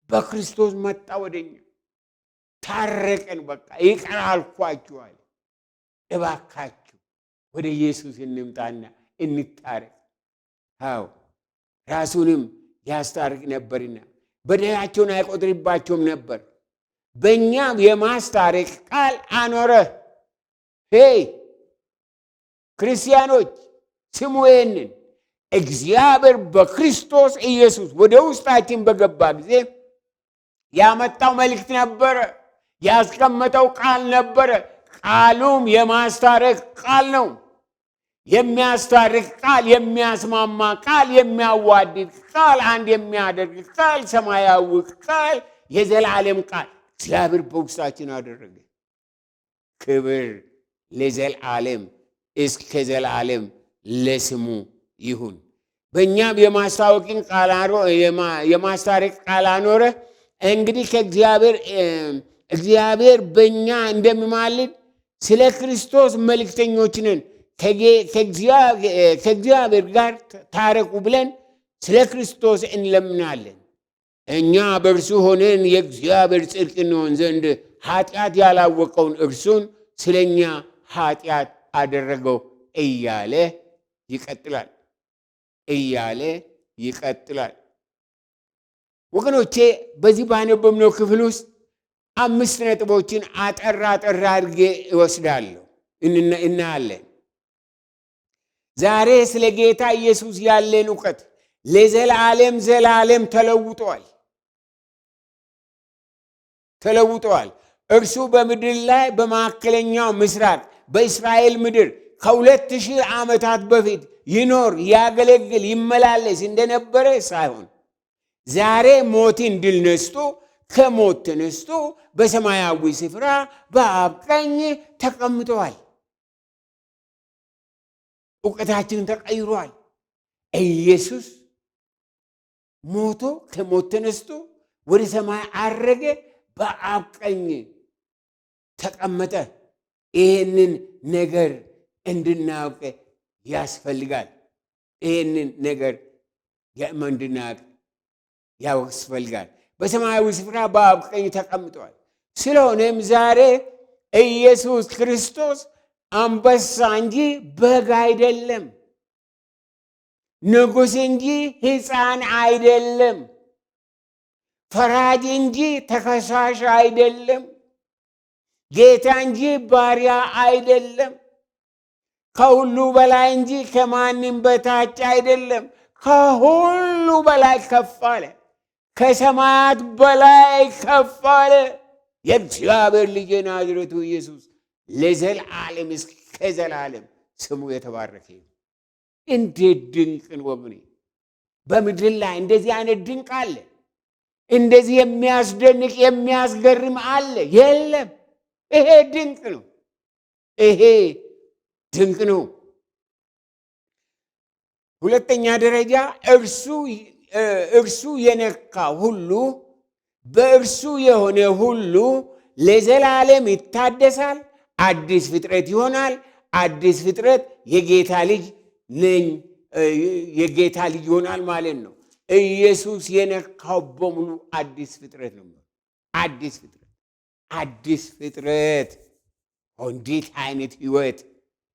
በክርስቶስ መጣ ወደኛ፣ ታረቀን። በቃ ይቅር አልኳችኋል። እባካችሁ ወደ ኢየሱስ እንምጣና እንታረቅ። አዎ ራሱንም ያስታርቅ ነበርና በደላቸውን አይቆጥርባቸውም ነበር። በእኛም የማስታረቅ ቃል አኖረ። ክርስቲያኖች ስሙ ይህንን። እግዚአብሔር በክርስቶስ ኢየሱስ ወደ ውስጣችን በገባ ጊዜ ያመጣው መልእክት ነበረ፣ ያስቀመጠው ቃል ነበረ። ቃሉም የማስታረቅ ቃል ነው። የሚያስታርቅ ቃል፣ የሚያስማማ ቃል፣ የሚያዋድድ ቃል፣ አንድ የሚያደርግ ቃል፣ ሰማያዊ ቃል፣ የዘላለም ቃል እግዚአብሔር በውስጣችን አደረገ። ክብር ለዘላለም እስከ ዘላለም ለስሙ ይሁን። በእኛም የማስታወቅን ቃል የማስታረቅ ቃል አኖረ። እንግዲህ እግዚአብሔር በእኛ እንደሚማልድ ስለ ክርስቶስ መልእክተኞች ነን። ከእግዚአብሔር ጋር ታረቁ ብለን ስለ ክርስቶስ እንለምናለን። እኛ በእርሱ ሆነን የእግዚአብሔር ጽድቅ እንሆን ዘንድ ኃጢአት ያላወቀውን እርሱን ስለ እኛ ኃጢአት አደረገው እያለ ይቀጥላል። ወገኖቼ በዚህ ባነበብነው ክፍል ውስጥ 5 ነጥቦችን አጠር አድርጌ እወስዳለሁ እናያለን። ዛሬ ስለ ጌታ ኢየሱስ ያለን እውቀት ለዘላለም ተለውጧል። እርሱ በምድር ላይ በመካከለኛው ምስራቅ በእስራኤል ምድር ከ2000 ዓመታት በፊት ይኖር፣ ያገለግል፣ ይመላለስ እንደነበረ ሳይሆን ዛሬ ሞትን ድል ነስቶ ከሞት ተነስቶ በሰማያዊ ስፍራ በአብ ቀኝ ተቀምጠዋል። እውቀታችን ተቀይሯል። ኢየሱስ ሞቶ ከሞት ተነስቶ ወደ ሰማይ አረገ፣ በአብ ቀኝ ተቀመጠ። ይህንን ነገር እንድናውቅ ያስፈልጋል። በሰማያዊ ስፍራ በአብ ቀኝ ተቀምጠዋል። ስለሆነም ዛሬ ኢየሱስ ክርስቶስ አንበሳ እንጂ በግ አይደለም፣ ንጉሥ እንጂ ሕፃን አይደለም፣ ፈራጅ እንጂ ተከሳሽ አይደለም። ጌታ እንጂ ባሪያ አይደለም። ከሁሉ በላይ እንጂ ከማንም በታች አይደለም። ከሁሉ በላይ ከፍ አለ። ከሰማያት በላይ ከፍ አለ። የእግዚአብሔር ልጅ ናዝሬቱ ኢየሱስ ለዘላለም እስከ ዘላለም ስሙ የተባረከ። እንዴት ድንቅ ነው ወገኔ! በምድር ላይ እንደዚህ አይነት ድንቅ አለ? እንደዚህ የሚያስደንቅ የሚያስገርም አለ? የለም። ይሄ ድንቅ ነው። ይሄ ድንቅ ነው። ሁለተኛ ደረጃ እርሱ የነካ ሁሉ በእርሱ የሆነ ሁሉ ለዘላለም ይታደሳል፣ አዲስ ፍጥረት ይሆናል። አዲስ ፍጥረት የጌታ ልጅ ነኝ፣ የጌታ ልጅ ይሆናል ማለት ነው። ኢየሱስ የነካው በሙሉ አዲስ ፍጥረት ነው። አዲስ ፍጥረት፣ አዲስ ፍጥረት። እንዴት አይነት ህይወት!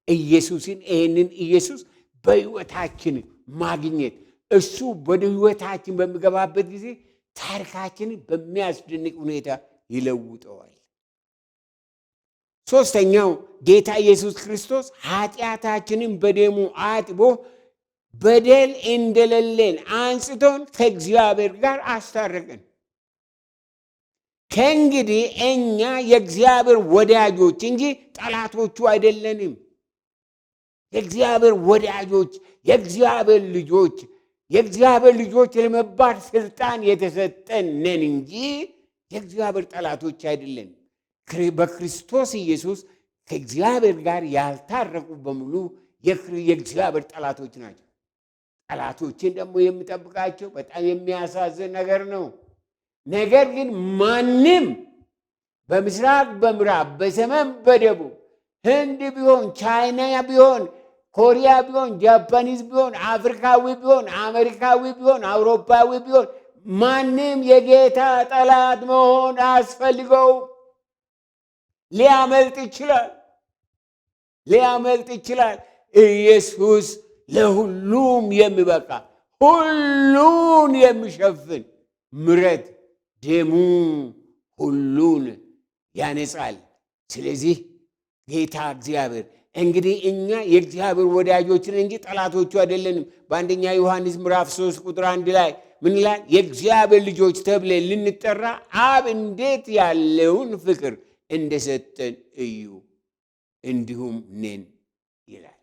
ኢየሱስን ይህንን ኢየሱስ በህይወታችን ማግኘት፣ እሱ ወደ ህይወታችን በሚገባበት ጊዜ ታሪካችንን በሚያስደንቅ ሁኔታ ይለውጠዋል። ሶስተኛው ጌታ ኢየሱስ ክርስቶስ ኃጢአታችንን በደሙ አጥቦ በደል እንደሌለን አንጽቶን ከእግዚአብሔር ጋር አስታረቀን። ከእንግዲህ እኛ የእግዚአብሔር ወዳጆች እንጂ ጠላቶቹ አይደለንም። የእግዚአብሔር ወዳጆች፣ የእግዚአብሔር ልጆች፣ የእግዚአብሔር ልጆች ለመባል ስልጣን የተሰጠን ነን እንጂ የእግዚአብሔር ጠላቶች አይደለንም። በክርስቶስ ኢየሱስ ከእግዚአብሔር ጋር ያልታረቁ በሙሉ የእግዚአብሔር ጠላቶች ናቸው። ጠላቶችን ደግሞ የሚጠብቃቸው በጣም የሚያሳዝን ነገር ነው። ነገር ግን ማንም በምስራቅ በምዕራብ በሰሜን በደቡብ ህንድ ቢሆን ቻይና ቢሆን ኮሪያ ቢሆን ጃፓኒዝ ቢሆን አፍሪካዊ ቢሆን አሜሪካዊ ቢሆን አውሮፓዊ ቢሆን ማንም የጌታ ጠላት መሆን አስፈልገው ሊያመልጥ ይችላል። ሊያመልጥ ይችላል። ኢየሱስ ለሁሉም የሚበቃ ሁሉን የሚሸፍን ምሕረት ደሙ ሁሉን ያነጻል። ስለዚህ ጌታ እግዚአብሔር እንግዲህ እኛ የእግዚአብሔር ወዳጆችን እንጂ ጠላቶቹ አይደለንም። በአንደኛ ዮሐንስ ምዕራፍ 3 ቁጥር 1 ላይ ምን ይላል? የእግዚአብሔር ልጆች ተብለን ልንጠራ አብ እንዴት ያለውን ፍቅር እንደሰጠን እዩ፣ እንዲሁም ነን ይላል።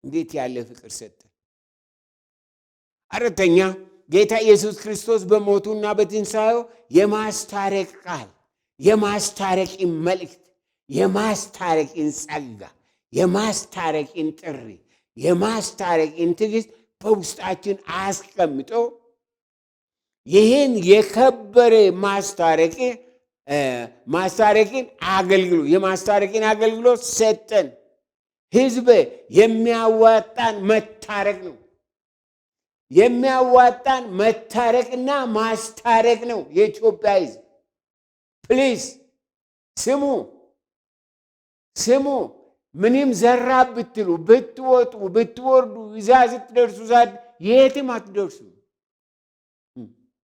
እንዴት ያለ ፍቅር ሰጠን! አራተኛ ጌታ ኢየሱስ ክርስቶስ በሞቱና በትንሣኤው የማስታረቅ ቃል፣ የማስታረቅን መልእክት፣ የማስታረቅን ጸጋ፣ የማስታረቅን ጥሪ፣ የማስታረቅን ትዕግስት በውስጣችን አስቀምጦ ይህን የከበረ ማስታረቅን አገልግሎት የማስታረቅን አገልግሎት ሰጠን። ሕዝብ የሚያዋጣን መታረቅ ነው። የሚያዋጣን መታረቅና ማስታረቅ ነው። የኢትዮጵያ ሕዝብ ፕሊዝ ስሙ፣ ስሙ። ምንም ዘራ ብትሉ ብትወጡ ብትወርዱ እዛ ስትደርሱ የትም አትደርሱም፣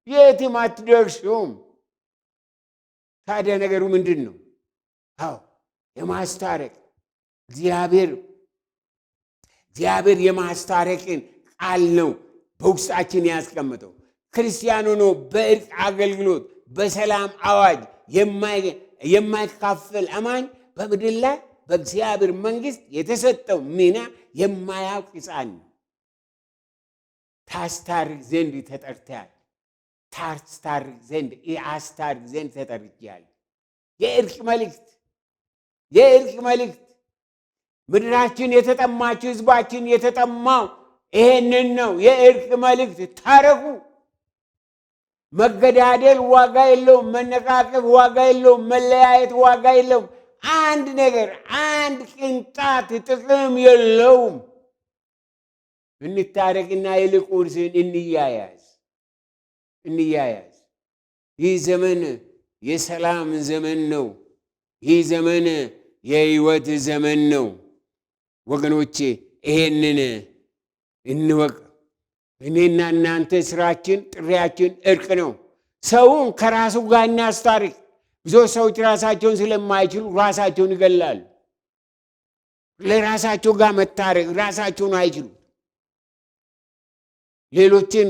የትም አትደርሱም። ታዲያ ነገሩ ምንድን ነው? አዎ የማስታረቅ እግዚአብሔር የማስታረቅን ቃል ነው በውስጣችን ያስቀምጠው። ክርስቲያን ሆኖ በእርቅ አገልግሎት በሰላም አዋጅ የማይካፈል አማኝ በምድር ላይ በእግዚአብሔር መንግሥት የተሰጠው ሚና የማያውቅ ሕፃን ነው። ታስታርቅ ዘንድ ተጠርተሃል። ታስታርቅ ዘንድ አስታርቅ ዘንድ ተጠርቻለሁ። የእርቅ መልእክት ምድራችን የተጠማችው ሕዝባችን የተጠማው ይሄንን ነው። የእርቅ መልእክት ታረቁ። መገዳደል ዋጋ የለውም። መነቃቀፍ ዋጋ የለውም። መለያየት ዋጋ የለውም። አንድ ነገር አንድ ቅንጣት ጥቅም የለውም። እንታረቅና ይልቁንስን እንያያዝ። ይህ ዘመን የሰላም ዘመን ነው። ይህ ዘመን የሕይወት ዘመን ነው። ወገኖቼ ይሄንን እንወቅ። እኔና እናንተ ስራችን ጥሪያችን እርቅ ነው። ሰውን ከራሱ ጋር እናስታርቅ። ብዙ ሰዎች ራሳቸውን ስለማይችሉ ራሳቸውን ይገላሉ። ለራሳቸው ጋር መታረቅ ራሳቸውን አይችሉ። ሌሎችን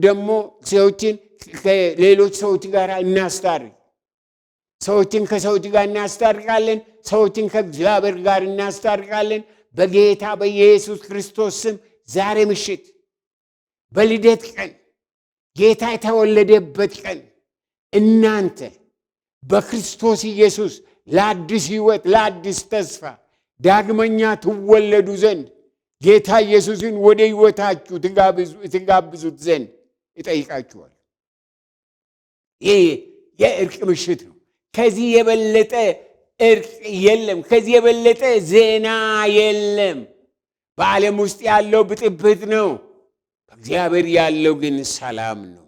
ደግሞ ሰዎችን ከሌሎች ሰዎች ጋር እናስታርቅ። ሰዎችን ከሰዎች ጋር እናስታርቃለን። ሰዎችን ከእግዚአብሔር ጋር እናስታርቃለን። በጌታ በኢየሱስ ክርስቶስ ስም ዛሬ ምሽት በልደት ቀን ጌታ የተወለደበት ቀን እናንተ በክርስቶስ ኢየሱስ ለአዲስ ሕይወት ለአዲስ ተስፋ ዳግመኛ ትወለዱ ዘንድ ጌታ ኢየሱስን ወደ ሕይወታችሁ ትጋብዙት ዘንድ ይጠይቃችኋል። ይህ የእርቅ ምሽት ነው። ከዚህ የበለጠ እርቅ የለም። ከዚህ የበለጠ ዜና የለም። በዓለም ውስጥ ያለው ብጥብጥ ነው። በእግዚአብሔር ያለው ግን ሰላም ነው።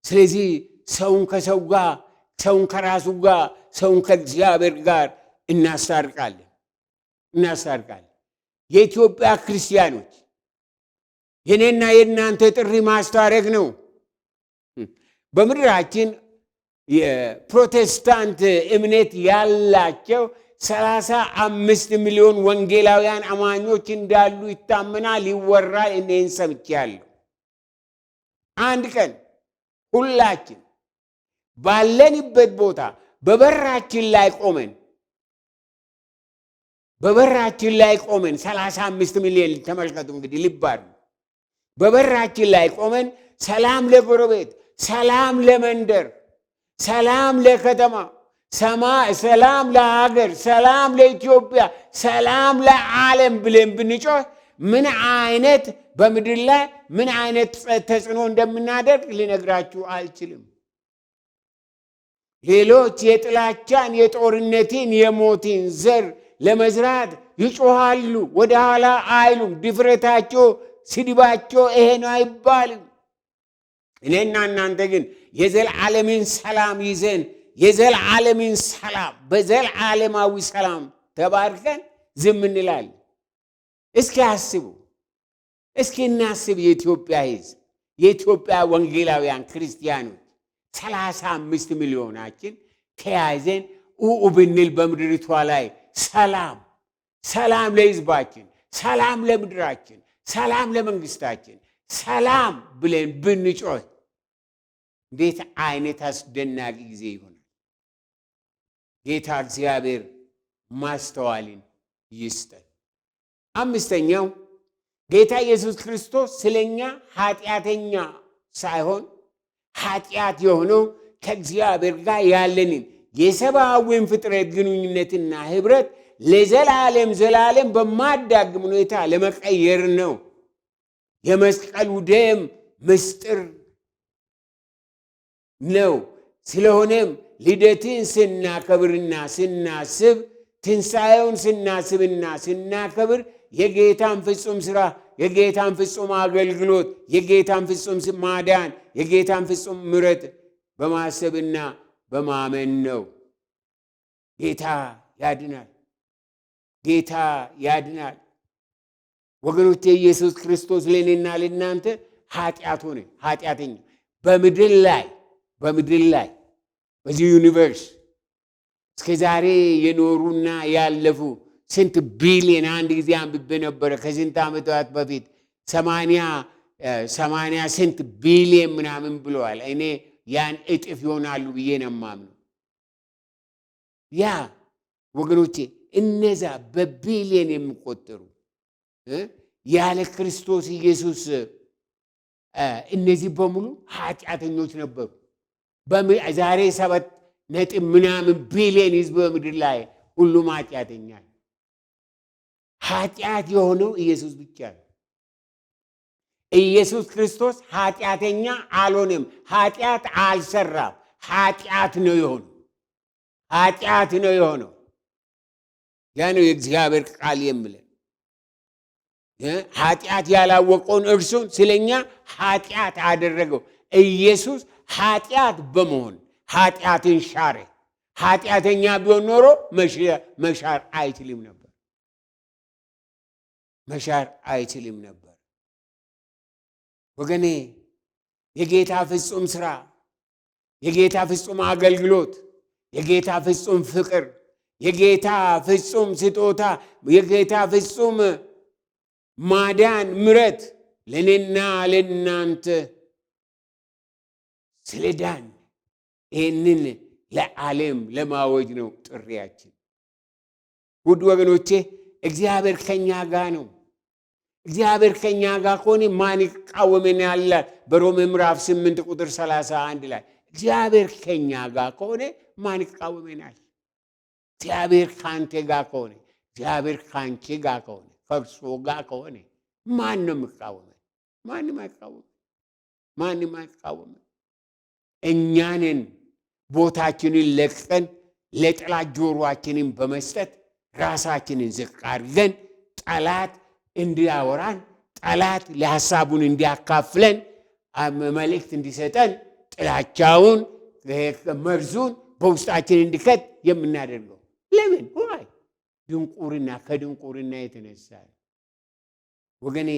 ስለዚህ ሰውን ከሰው ጋር፣ ሰውን ከራሱ ጋር፣ ሰውን ከእግዚአብሔር ጋር እናስታርቃለን። የኢትዮጵያ ክርስቲያኖች የኔና የእናንተ ጥሪ ማስታረቅ ነው። በምድራችን የፕሮቴስታንት እምነት ያላቸው 35 ሚሊዮን ወንጌላውያን አማኞች እንዳሉ ይታመናል፣ ይወራል። እኔን ሰምቻለሁ። አንድ ቀን ሁላችን ባለንበት ቦታ በበራችን ላይ ቆመን 35 ሚሊዮን ተመልከቱ እንግዲህ ልባር በበራችን ላይ ቆመን ሰላም ለጎረቤት፣ ሰላም ለመንደር፣ ሰላም ለከተማ፣ ሰላም ለሀገር፣ ሰላም ለኢትዮጵያ፣ ሰላም ለዓለም ብለን ብንጮህ ምን አይነት በምድር ላይ ምን አይነት ተጽዕኖ እንደምናደርግ ልነግራችሁ አልችልም። ሌሎች የጥላቻን፣ የጦርነትን፣ የሞትን ዘር ለመዝራት ይጮሃሉ፣ ወደ ኋላ አይሉም። ድፍረታቸው፣ ስድባቸው ይሄ ነው አይባልም። እኔና እናንተ ግን የዘላለምን ሰላም ይዘን የዘላለምን ሰላም በዘላለማዊ ሰላም ተባርከን ዝም እንላለን። እስኪ አስቡ፣ እስኪ እናስብ። የኢትዮጵያ ሕዝብ የኢትዮጵያ ወንጌላውያን ክርስቲያኖች 35 ሚሊዮናችን ተያይዘን ብንል በምድሪቷ ላይ ሰላም ለሕዝባችን፣ ሰላም ለምድራችን፣ ሰላም ለመንግስታችን፣ ሰላም ብለን ብንጮህ እንዴት አይነት አስደናቂ ጊዜ ይሆናል። ጌታ እግዚአብሔር ማስተዋልን ይስጠን። አምስተኛው ጌታ ኢየሱስ ክርስቶስ ስለኛ ኃጢአተኛ ሳይሆን ኃጢአት የሆነው ከእግዚአብሔር ጋር ያለንን የሰብአዊን ፍጥረት ግንኙነትና ህብረት ለዘላለም በማዳግም ሁኔታ ለመቀየር ነው። የመስቀሉ ደም ምስጢር ነው። ስለሆነም ልደትን ስናከብርና ስናስብ፣ ትንሣኤውን ስናስብና ስናከብር የጌታን ፍጹም ሥራ፣ የጌታን ፍጹም አገልግሎት፣ የጌታን ፍጹም ማዳን፣ የጌታን ፍጹም ምሕረት በማሰብና በማመን ነው። ጌታ ያድናል። ጌታ ያድናል። ወገኖቼ ኢየሱስ ክርስቶስ ለእኔና ለእናንተ ኃጢአት ሆነ፣ ኃጢአተኛ በምድር ላይ በዚህ ዩኒቨርስ እስከ ዛሬ የኖሩና ያለፉ ስንት ቢሊየን አንድ ጊዜ አንብቤ ነበረ ከስንት ዓመታት በፊት 80 ስንት ቢሊየን ምናምን ብለዋል። እኔ ያን እጥፍ ይሆናሉ ብዬ ነው የማምነው። ያ ወገኖቼ እነዛ በቢሊየን የሚቆጠሩ ያለ ክርስቶስ ኢየሱስ እነዚህ በሙሉ ኃጢአተኞች ነበሩ። ዛሬ 7 ምናምን ቢሊየን ህዝብ በምድር ላይ ሁሉም ኃጢአተኛ ነው። ኃጢአት የሆነው ኢየሱስ ብቻ ነው። ኢየሱስ ክርስቶስ ኃጢአተኛ አልሆነም፣ ኃጢአት አልሰራም። ኃጢአት ነው የሆነው። ያ ነው የእግዚአብሔር ቃል የሚለን። ኃጢአት ያላወቀውን እርሱን ስለኛ ኃጢአት አደረገው። ኢየሱስ ኃጢአት በመሆን ኃጢአትን ሻረ። ኃጢአተኛ ቢሆን ኖሮ መሻር አይችልም ነበር። ወገኔ የጌታ ፍጹም ሥራ፣ የጌታ ፍጹም አገልግሎት፣ የጌታ ፍጹም ፍቅር፣ የጌታ ፍጹም ስጦታ፣ የጌታ ፍጹም ማዳን ምሕረት ለእኔና ለእናንተ ስለዳን ይህንን ለዓለም ለማወጅ ነው ጥሪያችን። ውድ ወገኖቼ እግዚአብሔር ከኛ ጋር ነው። እግዚአብሔር ከኛ ጋር ከሆነ ማን ይቃወመናል? በሮሜ ምዕራፍ 8 ቁጥር 31 ላይ እግዚአብሔር ከኛ ጋር ከሆነ ማን ይቃወመናል? እግዚአብሔር ካንተ ጋር ከሆነ፣ እግዚአብሔር ካንቺ ጋር ከሆነ፣ ከእርሱ ጋር ከሆነ ማን ነው የሚቃወመን? ማንም አይቃወም። ማንም አይቃወም። እኛንን ቦታችንን ለቀን ለጠላት ጆሮአችንን በመስጠት ራሳችንን ዝቅ አድርገን ጠላት እንዲያወራን፣ ጠላት ለሐሳቡን እንዲያካፍለን፣ መልእክት እንዲሰጠን፣ ጥላቻውን መርዙን በውስጣችን እንዲከት የምናደርገው ለምን? ዋይ ድንቁርና፣ ከድንቁርና የተነሳ ወገኔ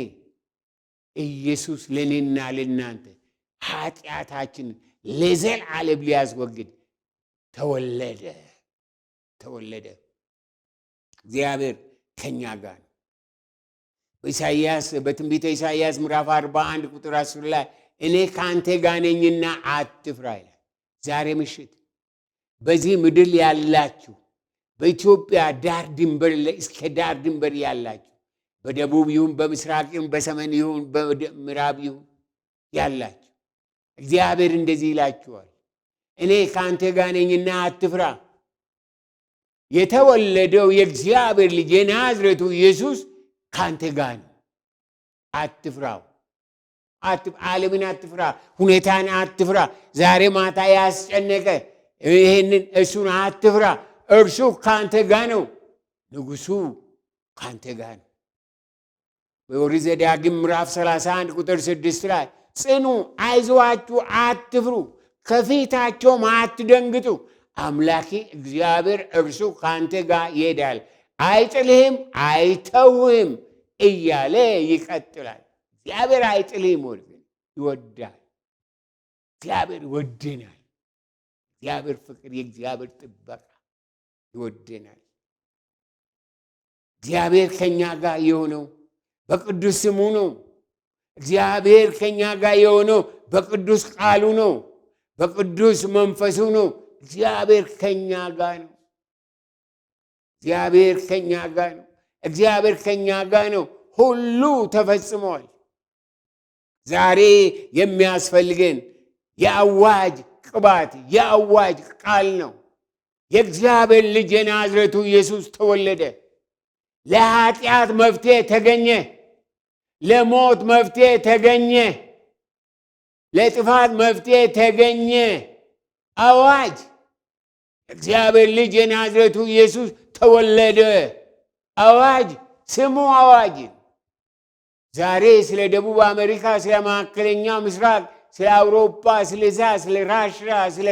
ኢየሱስ ለእኔና ለእናንተ ኃጢአታችን ለዘላለም ሊያስወግድ ተወለደ። እግዚአብሔር ከኛ ጋር ነው። በትንቢተ ኢሳይያስ ምዕራፍ 41 ቁጥር 10 ላይ እኔ ከአንተ ጋር ነኝና አትፍራ ይላል። ዛሬ ምሽት በዚህ ምድር ያላችሁ በኢትዮጵያ ዳር ድንበር እስከ ዳር ድንበር ያላችሁ በደቡብ ይሁን በምስራቅ ይሁን በሰሜን ይሁን በምዕራብ ይሁን ያላችሁ እግዚአብሔር እንደዚህ ይላችኋል፣ እኔ ከአንተ ጋር ነኝና አትፍራ። የተወለደው የእግዚአብሔር ልጅ የናዝሬቱ ኢየሱስ ከአንተ ጋር ነው። አትፍራው። ዓለምን አትፍራ፣ ሁኔታን አትፍራ፣ ዛሬ ማታ ያስጨነቀ ይህንን እሱን አትፍራ። እርሱ ከአንተ ጋር ነው። ንጉሡ ከአንተ ጋር ነው። በኦሪት ዘዳግም ምዕራፍ 31 ቁጥር 6 ላይ ጽኑ፣ አይዞአችሁ፣ አትፍሩ፣ ከፊታቸውም አትደንግጡ፣ አምላኬ እግዚአብሔር እርሱ ከአንተ ጋር ይሄዳል፣ አይጥልህም፣ አይተውህም እያለ ይቀጥላል። እግዚአብሔር አይጥልህም፣ ይወዳል። እግዚአብሔር ይወደናል። እግዚአብሔር ፍቅር፣ የእግዚአብሔር ጥበቃ ይወደናል። እግዚአብሔር ከኛ ጋር የሆነው በቅዱስ ስሙ ነው። እግዚአብሔር ከኛ ጋር የሆነው በቅዱስ ቃሉ ነው፣ በቅዱስ መንፈሱ ነው። እግዚአብሔር ከኛ ጋር ነው። እግዚአብሔር ከኛ ጋር ነው። እግዚአብሔር ከኛ ጋር ነው። ሁሉ ተፈጽሟል። ዛሬ የሚያስፈልገን የአዋጅ ቅባት፣ የአዋጅ ቃል ነው። የእግዚአብሔር ልጅ የናዝሬቱ ኢየሱስ ተወለደ። ለኃጢአት መፍትሄ ተገኘ። ለሞት መፍትሄ ተገኘ። ለጥፋት መፍትሄ ተገኘ። አዋጅ! እግዚአብሔር ልጅ የናዝሬቱ ኢየሱስ ተወለደ። አዋጅ! ስሙ አዋጅ! ዛሬ ስለ ደቡብ አሜሪካ፣ ስለ መካከለኛ ምስራቅ፣ ስለ አውሮፓ፣ ስለ ራሽያ፣ ስለ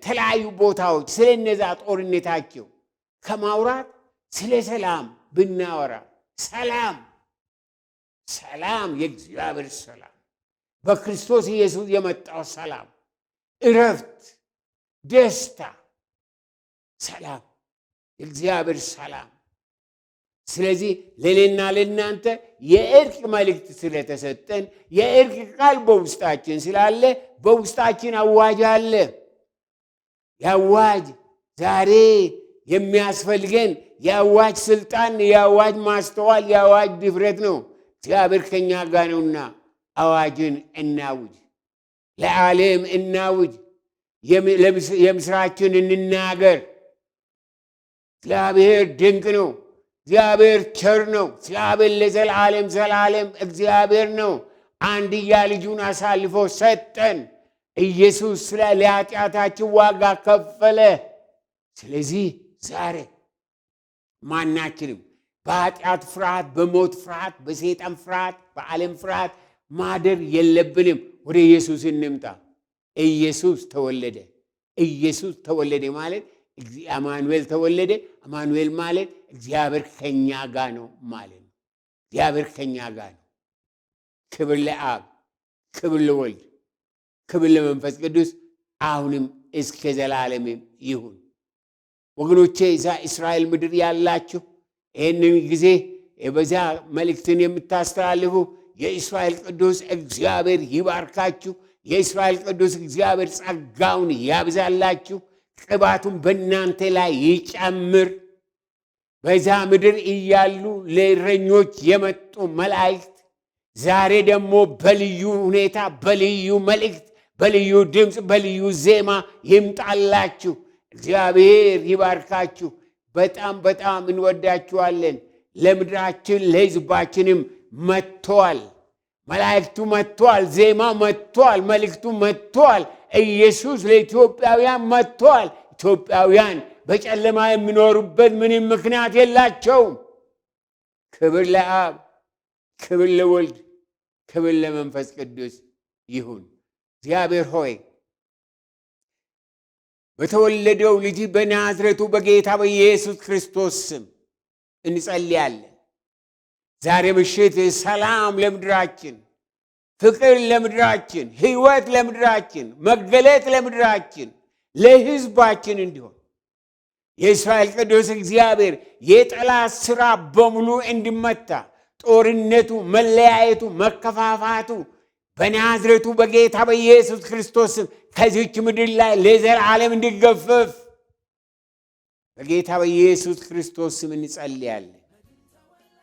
ተለያዩ ቦታዎች ስለ እነዛ ጦርነታቸው ከማውራት ስለ ሰላም ብናወራ፣ ሰላም፣ የእግዚአብሔር ሰላም፣ በክርስቶስ ኢየሱስ የመጣው ሰላም፣ እረፍት፣ ደስታ፣ ሰላም፣ የእግዚአብሔር ሰላም። ስለዚህ ለእኔና ለእናንተ የእርቅ መልእክት ስለተሰጠን የእርቅ ቃል በውስጣችን ስላለ በውስጣችን አዋጅ አለ። የአዋጅ ዛሬ የሚያስፈልገን የአዋጅ ስልጣን፣ የአዋጅ ማስተዋል፣ የአዋጅ ድፍረት ነው። እግዚአብሔር ከኛ ጋር ነውና አዋጅን እናውጅ፣ ለዓለም እናውጅ፣ የምስራችን እንናገር። እግዚአብሔር ድንቅ ነው። እግዚአብሔር ቸር ነው። እግዚአብሔር ለዘላለም ዘላለም እግዚአብሔር ነው። አንድያ ልጁን አሳልፎ ሰጠን። ኢየሱስ ስለ ለኃጢአታችን ዋጋ ከፈለ። ስለዚህ ዛሬ ማናችንም በኃጢአት ፍርሃት፣ በሞት ፍርሃት፣ በሰይጣን ፍርሃት፣ በዓለም ፍርሃት ማደር የለብንም። ወደ ኢየሱስ እንምጣ። ኢየሱስ ተወለደ። ኢየሱስ ተወለደ ማለት አማኑኤል ተወለደ። አማኑኤል ማለት እግዚአብሔር ከኛ ጋር ነው ማለት ነው። እግዚአብሔር ከኛ ጋር ነው። ክብር ለአብ፣ ክብር ለወልድ፣ ክብር ለመንፈስ ቅዱስ አሁንም እስከ ዘላለም ይሁን። ወገኖቼ እዛ እስራኤል ምድር ያላችሁ ይህንን ጊዜ በዛ መልእክትን የምታስተላልፉ የእስራኤል ቅዱስ እግዚአብሔር ይባርካችሁ። የእስራኤል ቅዱስ እግዚአብሔር ጸጋውን ያብዛላችሁ፣ ቅባቱን በእናንተ ላይ ይጨምር። በዛ ምድር እያሉ ለእረኞች የመጡ መላእክት ዛሬ ደግሞ በልዩ ሁኔታ በልዩ መልእክት በልዩ ድምፅ በልዩ ዜማ ይምጣላችሁ። እግዚአብሔር ይባርካችሁ። በጣም በጣም እንወዳችኋለን። ለምድራችን ለሕዝባችንም መጥቷል። መላእክቱ መጥቷል። ዜማ መጥቷል። መልእክቱ መጥቷል። ኢየሱስ ለኢትዮጵያውያን መጥቷል። ኢትዮጵያውያን በጨለማ የሚኖሩበት ምንም ምክንያት የላቸውም። ክብር ለአብ፣ ክብር ለወልድ፣ ክብር ለመንፈስ ቅዱስ ይሁን። እግዚአብሔር ሆይ በተወለደው ልጅ በናዝሬቱ በጌታ በኢየሱስ ክርስቶስ ስም እንጸልያለን። ዛሬ ምሽት ሰላም ለምድራችን፣ ፍቅር ለምድራችን፣ ሕይወት ለምድራችን፣ መገለጥ ለምድራችን፣ ለሕዝባችን እንዲሆን የእስራኤል ቅዱስ እግዚአብሔር የጠላት ሥራ በሙሉ እንዲመታ፣ ጦርነቱ፣ መለያየቱ፣ መከፋፋቱ በናዝሬቱ በጌታ በኢየሱስ ክርስቶስ ስም ከዚች ምድር ላይ ለዘላለም እንዲገፈፍ በጌታ በኢየሱስ ክርስቶስ ስም እንጸልያለን።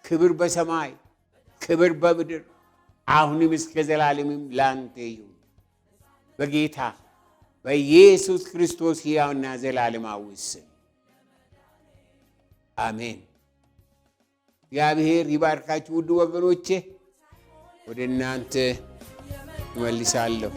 ክብር በሰማይ ክብር በምድር አሁንም እስከ ዘላለምም ላንተ ይሁን በጌታ በኢየሱስ ክርስቶስ ሕያውና ዘላለማዊ ስም አሜን። እግዚአብሔር ይባርካችሁ ውድ ወገኖቼ። ወደ እናንተ እመልሳለሁ።